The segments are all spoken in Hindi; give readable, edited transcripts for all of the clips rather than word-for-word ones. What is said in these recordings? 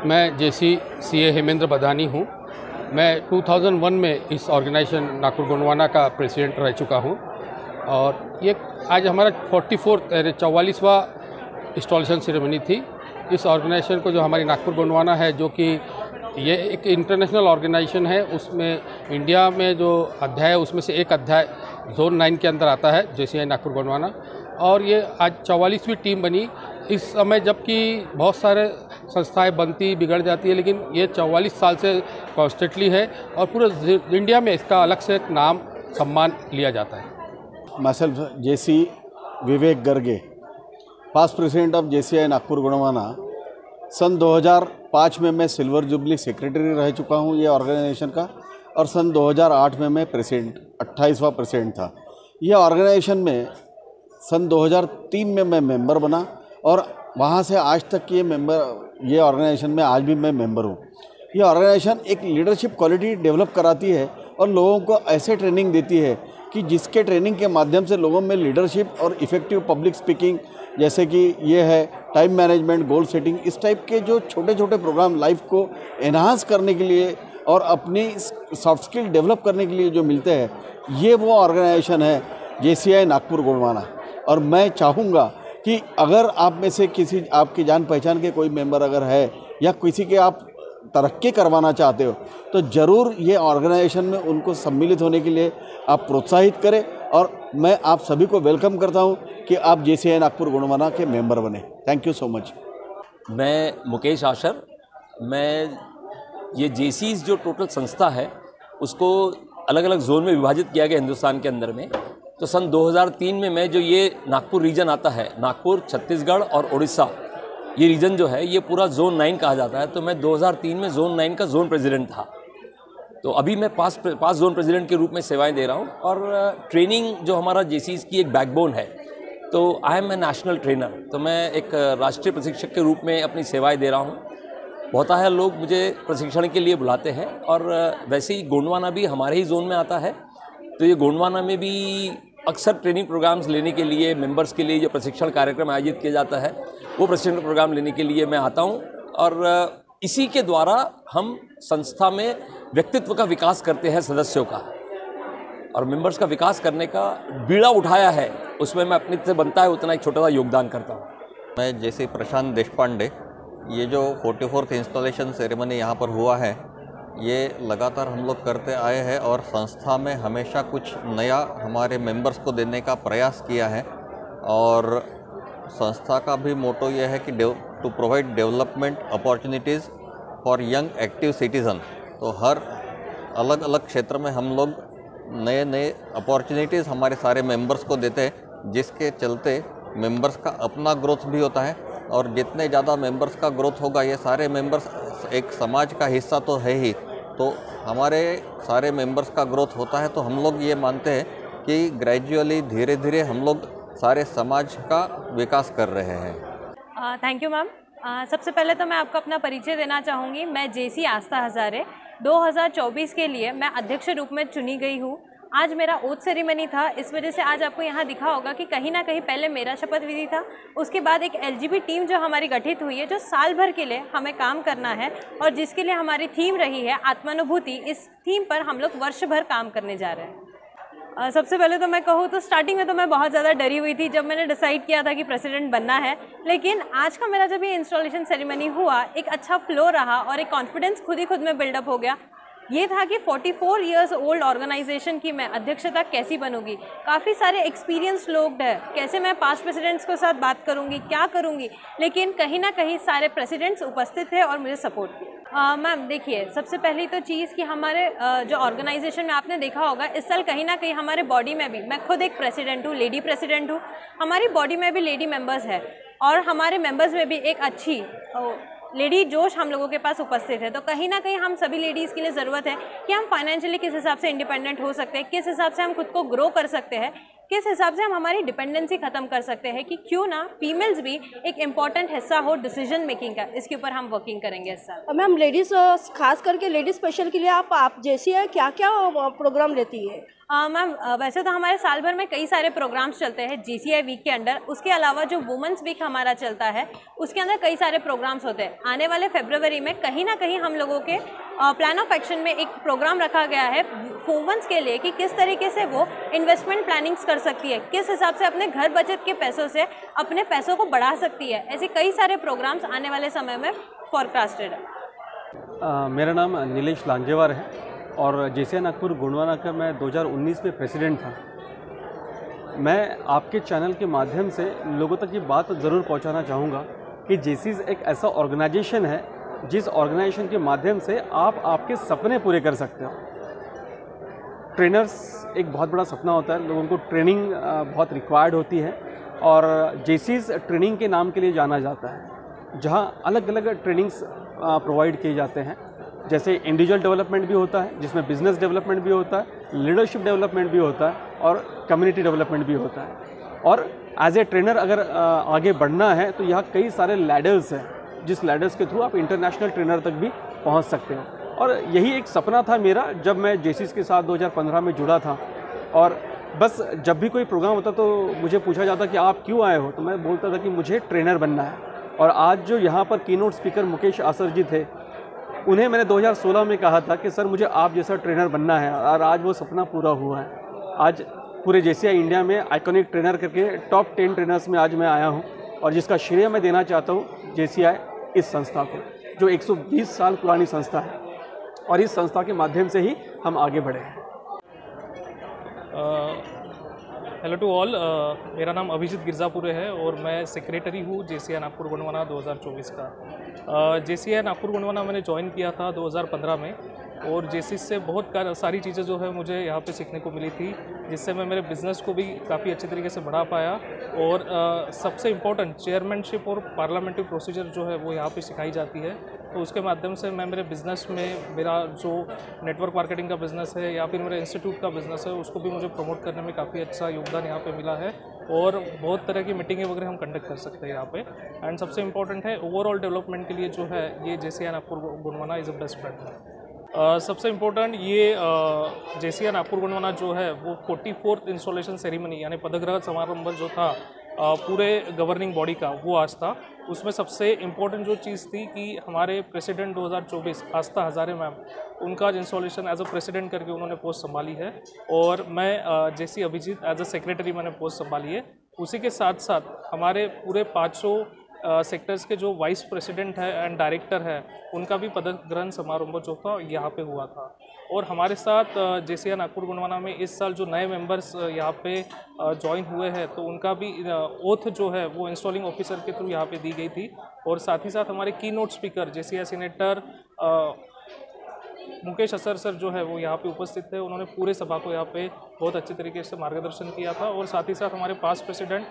मैं जेसी सीए हेमेंद्र बदानी हूँ। मैं 2001 में इस ऑर्गेनाइजेशन नागपुर गोंडवाना का प्रेसिडेंट रह चुका हूँ और ये आज हमारा 44वां इंस्टॉलेशन सेरेमनी थी। इस ऑर्गेनाइजेशन को जो हमारी नागपुर गोंडवाना है, जो कि ये एक इंटरनेशनल ऑर्गेनाइजेशन है, उसमें इंडिया में जो अध्याय है उसमें से एक अध्याय जोन 9 के अंदर आता है, जेसीआई नागपुर गोंडवाना। और ये आज 44वीं टीम बनी। इस समय जबकि बहुत सारे संस्थाएं बनती बिगड़ जाती है, लेकिन ये 44 साल से कॉन्स्टेंटली है और पूरे इंडिया में इसका अलग से एक नाम सम्मान लिया जाता है। Myself JC Vivek Garge, past president of JCI Nagpur Gondwana. सन 2005 में मैं सिल्वर जुबली सेक्रेटरी रह चुका हूँ ये ऑर्गेनाइजेशन का, और सन 2008 में मैं प्रेसिडेंट 28वां प्रेसिडेंट था। यह ऑर्गेनाइजेशन में सन 2003 में मैं मेंबर बना और वहाँ से आज तक ये ऑर्गेनाइजेशन में आज भी मैं मेंबर हूँ। ये ऑर्गेनाइजेशन एक लीडरशिप क्वालिटी डेवलप कराती है और लोगों को ऐसे ट्रेनिंग देती है कि जिसके ट्रेनिंग के माध्यम से लोगों में लीडरशिप और इफ़ेक्टिव पब्लिक स्पीकिंग, जैसे कि ये है टाइम मैनेजमेंट, गोल सेटिंग, इस टाइप के जो छोटे छोटे प्रोग्राम लाइफ को एनहांस करने के लिए और अपनी सॉफ्ट स्किल डेवलप करने के लिए जो मिलते हैं, ये वो ऑर्गेनाइजेशन है जेसीआई नागपुर गोंडवाना। और मैं चाहूँगा कि अगर आप में से किसी आपकी जान पहचान के कोई मेंबर अगर है या किसी के आप तरक्की करवाना चाहते हो, तो ज़रूर ये ऑर्गेनाइजेशन में उनको सम्मिलित होने के लिए आप प्रोत्साहित करें। और मैं आप सभी को वेलकम करता हूँ कि आप जेसीआई नागपुर गोंडवाना के मेंबर बने। Thank you so much. मैं मुकेश आशर, मैं ये जेसीज जो टोटल संस्था है उसको अलग अलग जोन में विभाजित किया गया हिंदुस्तान के अंदर में। तो सन 2003 में मैं जो ये नागपुर रीजन आता है, नागपुर, छत्तीसगढ़ और उड़ीसा, ये रीजन जो है ये पूरा जोन 9 कहा जाता है। तो मैं 2003 में जोन 9 का जोन प्रेसिडेंट था। तो अभी मैं पास जोन प्रेसिडेंट के रूप में सेवाएं दे रहा हूँ। और ट्रेनिंग जो हमारा जेसीज की एक बैकबोन है, तो I am a national trainer. तो मैं एक राष्ट्रीय प्रशिक्षक के रूप में अपनी सेवाएं दे रहा हूँ। बहुत है लोग मुझे प्रशिक्षण के लिए बुलाते हैं। और वैसे ही गोंडवाना भी हमारे ही जोन में आता है। तो ये गोंडवाना में भी अक्सर ट्रेनिंग प्रोग्राम्स लेने के लिए, मेंबर्स के लिए जो प्रशिक्षण कार्यक्रम आयोजित किया जाता है, वो प्रशिक्षण प्रोग्राम लेने के लिए मैं आता हूँ। और इसी के द्वारा हम संस्था में व्यक्तित्व का विकास करते हैं सदस्यों का, और मेंबर्स का विकास करने का बीड़ा उठाया है, उसमें मैं अपने से बनता है उतना एक छोटा सा योगदान करता हूँ। मैं जैसे प्रशांत देशपांडे, ये जो 44th इंस्टॉलेशन सेरेमनी यहाँ पर हुआ है, ये लगातार हम लोग करते आए हैं और संस्था में हमेशा कुछ नया हमारे मेंबर्स को देने का प्रयास किया है। और संस्था का भी मोटो ये है कि to provide development opportunities for young active citizen. तो हर अलग अलग क्षेत्र में हम लोग नए नए अपॉर्चुनिटीज़ हमारे सारे मेंबर्स को देते हैं, जिसके चलते मेंबर्स का अपना ग्रोथ भी होता है। और जितने ज़्यादा मेंबर्स का ग्रोथ होगा, ये सारे मेंबर्स एक समाज का हिस्सा तो है ही, तो हमारे सारे मेंबर्स का ग्रोथ होता है। तो हम लोग ये मानते हैं कि ग्रेजुअली धीरे धीरे हम लोग सारे समाज का विकास कर रहे हैं। Thank you ma'am. सबसे पहले तो मैं आपको अपना परिचय देना चाहूँगी। मैं जेसी आस्था हजारे 2024 के लिए मैं अध्यक्ष रूप में चुनी गई हूँ। आज मेरा ओथ सेरेमनी था, इस वजह से आज आपको यहाँ दिखा होगा कि कहीं ना कहीं पहले मेरा शपथ विधि था, उसके बाद एक एलजीबी टीम जो हमारी गठित हुई है, जो साल भर के लिए हमें काम करना है और जिसके लिए हमारी थीम रही है आत्मानुभूति। इस थीम पर हम लोग वर्ष भर काम करने जा रहे हैं। सबसे पहले तो मैं कहूँ तो स्टार्टिंग में तो मैं बहुत ज़्यादा डरी हुई थी जब मैंने डिसाइड किया था कि प्रेसिडेंट बनना है, लेकिन आज का मेरा जब ये इंस्टॉलेशन सेरेमनी हुआ, एक अच्छा फ्लो रहा और एक कॉन्फिडेंस खुद ही खुद में बिल्डअप हो गया। ये था कि 44 इयर्स ओल्ड ऑर्गेनाइजेशन की मैं अध्यक्षता कैसी बनूंगी। काफ़ी सारे एक्सपीरियंस लोग हैं, कैसे मैं पास्ट प्रेसिडेंट्स के साथ बात करूंगी, क्या करूंगी, लेकिन कहीं ना कहीं सारे प्रेसिडेंट्स उपस्थित थे और मुझे सपोर्ट किया। मैम देखिए, सबसे पहली तो चीज़ कि हमारे जो ऑर्गेनाइजेशन में आपने देखा होगा, इस साल कहीं ना कहीं हमारे बॉडी में भी, मैं खुद एक प्रेसिडेंट हूँ, लेडी प्रेसिडेंट हूँ, हमारी बॉडी में भी लेडी मेम्बर्स है और हमारे मेम्बर्स में भी एक अच्छी लेडी जोश हम लोगों के पास उपस्थित है। तो कहीं ना कहीं हम सभी लेडीज़ के लिए ज़रूरत है कि हम फाइनेंशियली किस हिसाब से इंडिपेंडेंट हो सकते हैं, किस हिसाब से हम खुद को ग्रो कर सकते हैं, किस हिसाब से हम हमारी डिपेंडेंसी खत्म कर सकते हैं, कि क्यों ना फीमेल्स भी एक इम्पॉर्टेंट हिस्सा हो डिसीजन मेकिंग का। इसके ऊपर हम वर्किंग करेंगे इस साल। मैम लेडीज़, खास करके लेडीज़ स्पेशल के लिए आप जैसी है क्या क्या प्रोग्राम लेती है? मैम वैसे तो हमारे साल भर में कई सारे प्रोग्राम्स चलते हैं GCI वीक के अंडर। उसके अलावा जो वुमेंस वीक हमारा चलता है उसके अंदर कई सारे प्रोग्राम्स होते हैं। आने वाले फरवरी में कहीं ना कहीं हम लोगों के प्लान ऑफ एक्शन में एक प्रोग्राम रखा गया है वुमेंस के लिए कि किस तरीके से वो इन्वेस्टमेंट प्लानिंग्स कर सकती है, किस हिसाब से अपने घर बचत के पैसों से अपने पैसों को बढ़ा सकती है। ऐसे कई सारे प्रोग्राम्स आने वाले समय में फॉरकास्टेड है। मेरा नाम नीलेश लांजेवार है और JCI नागपुर गोंडवाना का मैं 2019 में प्रेसिडेंट था। मैं आपके चैनल के माध्यम से लोगों तक ये बात ज़रूर पहुंचाना चाहूँगा कि JCS एक ऐसा ऑर्गेनाइजेशन है जिस ऑर्गेनाइजेशन के माध्यम से आप आपके सपने पूरे कर सकते हो। ट्रेनर्स एक बहुत बड़ा सपना होता है, लोगों को ट्रेनिंग बहुत रिक्वायर्ड होती है और JCS ट्रेनिंग के नाम के लिए जाना जाता है, जहाँ अलग अलग ट्रेनिंग्स प्रोवाइड किए जाते हैं। जैसे इंडिविजुअल डेवलपमेंट भी होता है, जिसमें बिजनेस डेवलपमेंट भी होता है, लीडरशिप डेवलपमेंट भी होता है और कम्युनिटी डेवलपमेंट भी होता है। और एज ए ट्रेनर अगर आगे बढ़ना है तो यहाँ कई सारे लैडर्स हैं, जिस लैडर्स के थ्रू आप इंटरनेशनल ट्रेनर तक भी पहुँच सकते हो। और यही एक सपना था मेरा जब मैं JCS के साथ 2015 में जुड़ा था। और बस जब भी कोई प्रोग्राम होता तो मुझे पूछा जाता कि आप क्यों आए हो, तो मैं बोलता था कि मुझे ट्रेनर बनना है। और आज जो यहाँ पर कीनोट स्पीकर मुकेश आसर जी थे, उन्हें मैंने 2016 में कहा था कि सर मुझे आप जैसा ट्रेनर बनना है, और आज वो सपना पूरा हुआ है। आज पूरे JCI इंडिया में आइकॉनिक ट्रेनर करके टॉप 10 ट्रेनर्स में आज मैं आया हूं, और जिसका श्रेय मैं देना चाहता हूं JCI इस संस्था को, जो 120 साल पुरानी संस्था है, और इस संस्था के माध्यम से ही हम आगे बढ़े हैं। हेलो टू ऑल, मेरा नाम अभिजीत गिरजापुरे है और मैं सेक्रेटरी हूँ JCI नागपुर गोंडवाना 2024 का। JCI नागपुर गोंडवाना मैंने ज्वाइन किया था 2015 में, और JCS से बहुत सारी चीज़ें जो है मुझे यहाँ पे सीखने को मिली थी, जिससे मैं मेरे बिज़नेस को भी काफ़ी अच्छे तरीके से बढ़ा पाया। और सबसे इम्पोर्टेंट चेयरमैनशिप और पार्लियामेंट्री प्रोसीजर जो है वो यहाँ पे सिखाई जाती है। तो उसके माध्यम से मैं मेरे बिज़नेस में, मेरा जो नेटवर्क मार्केटिंग का बिज़नेस है या फिर मेरे इंस्टीट्यूट का बिज़नेस है, उसको भी मुझे प्रमोट करने में काफ़ी अच्छा योगदान यहाँ पे मिला है। और बहुत तरह की मीटिंगें वगैरह हम कंडक्ट कर सकते हैं यहाँ पे। एंड सबसे इम्पोर्टेंट है ओवरऑल डेवलपमेंट के लिए जो है ये JCI Nagpur Gondwana is a best platform. सबसे इम्पोर्टेंट ये JCI नागपुर गोंडवाना जो है वो 44th इंस्टॉलेशन सेरेमनी यानी पदग्रहण समारंभ जो था पूरे गवर्निंग बॉडी का, वो आज था। उसमें सबसे इम्पोर्टेंट जो चीज़ थी कि हमारे प्रेसिडेंट 2024 आस्था हजारे मैम, उनका इंस्टॉलेशन एज अ प्रेसिडेंट करके उन्होंने पोस्ट संभाली है, और मैं JC Abhijeet as a secretary मैंने पोस्ट संभाली है। उसी के साथ साथ हमारे पूरे 500 सेक्टर्स के जो वाइस प्रेसिडेंट है एंड डायरेक्टर है, उनका भी पदग्रहण समारोह जो था यहाँ पे हुआ था। और हमारे साथ JCI नागपुर गोंडवाना में इस साल जो नए मेंबर्स यहाँ पे ज्वाइन हुए हैं, तो उनका भी ओथ जो है वो इंस्टॉलिंग ऑफिसर के थ्रू यहाँ पे दी गई थी। और साथ ही साथ हमारे keynote speaker JCI senator Mukesh Asar sir जो है वो यहाँ पे उपस्थित थे। उन्होंने पूरे सभा को यहाँ पे बहुत अच्छे तरीके से मार्गदर्शन किया था। और साथ ही साथ हमारे पास्ट प्रेसिडेंट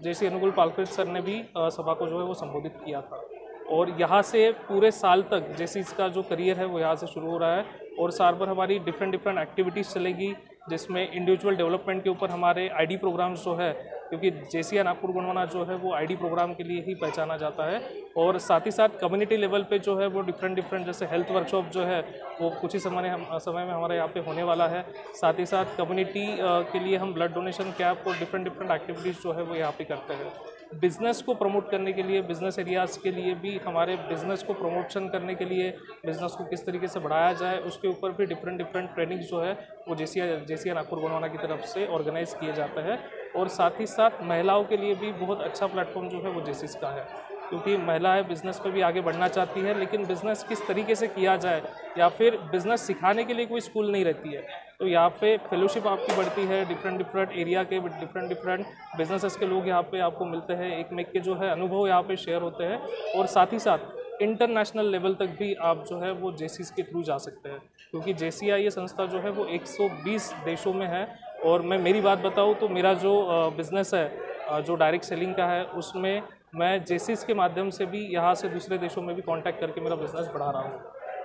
JC अनुकूल पालकृत सर ने भी सभा को जो है वो संबोधित किया था। और यहाँ से पूरे साल तक JCS का जो करियर है वो यहाँ से शुरू हो रहा है, और साल भर हमारी डिफरेंट एक्टिविटीज़ चलेगी, जिसमें इंडिविजुअल डेवलपमेंट के ऊपर हमारे ID प्रोग्राम्स जो है, क्योंकि JCI नागपुर गोंडवाना जो है वो ID प्रोग्राम के लिए ही पहचाना जाता है। और साथ ही साथ कम्युनिटी लेवल पे जो है वो डिफरेंट जैसे हेल्थ वर्कशॉप जो है वो कुछ ही समय में हमारे यहाँ पे होने वाला है। साथ ही साथ कम्युनिटी के लिए हम ब्लड डोनेशन कैंप और डिफरेंट एक्टिविटीज़ जो है वो यहाँ पे करते हैं। बिज़नेस को प्रमोट करने के लिए, बिज़नेस एरियाज़ के लिए भी, हमारे बिज़नेस को प्रमोशन करने के लिए, बिज़नेस को किस तरीके से बढ़ाया जाए, उसके ऊपर भी डिफरेंट ट्रेनिंग जो है वो JCI नागपुर गोंडवाना की तरफ से ऑर्गेनाइज़ किए जाते हैं। और साथ ही साथ महिलाओं के लिए भी बहुत अच्छा प्लेटफॉर्म जो है वो JCS का है, क्योंकि महिलाएं बिज़नेस पे भी आगे बढ़ना चाहती है, लेकिन बिज़नेस किस तरीके से किया जाए, या फिर बिज़नेस सिखाने के लिए कोई स्कूल नहीं रहती है। तो यहाँ पे फेलोशिप आपकी बढ़ती है, डिफरेंट एरिया के डिफरेंट बिजनेसेस के लोग यहाँ पे आपको मिलते हैं, एक के जो है अनुभव यहाँ पे शेयर होते हैं। और साथ ही साथ इंटरनेशनल लेवल तक भी आप जो है वो JCS के थ्रू जा सकते हैं, क्योंकि JCI ये संस्था जो है वो 120 देशों में है। और मैं मेरी बात बताऊँ तो मेरा जो बिज़नेस है जो डायरेक्ट सेलिंग का है, उसमें मैं JCS के माध्यम से भी यहाँ से दूसरे देशों में भी कांटेक्ट करके मेरा बिज़नेस बढ़ा रहा हूँ।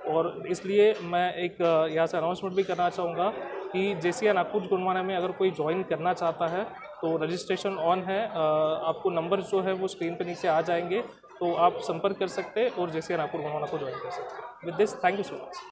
और इसलिए मैं एक यहाँ से अनाउंसमेंट भी करना चाहूँगा कि JCI नागपुर गोंडवाना में अगर कोई ज्वाइन करना चाहता है तो रजिस्ट्रेशन ऑन है। आपको नंबर जो है वो स्क्रीन पे नीचे आ जाएंगे, तो आप संपर्क कर सकते हैं और JCI नागपुर गोंडवाना को ज्वाइन कर सकते हैं। With this, thank you so much.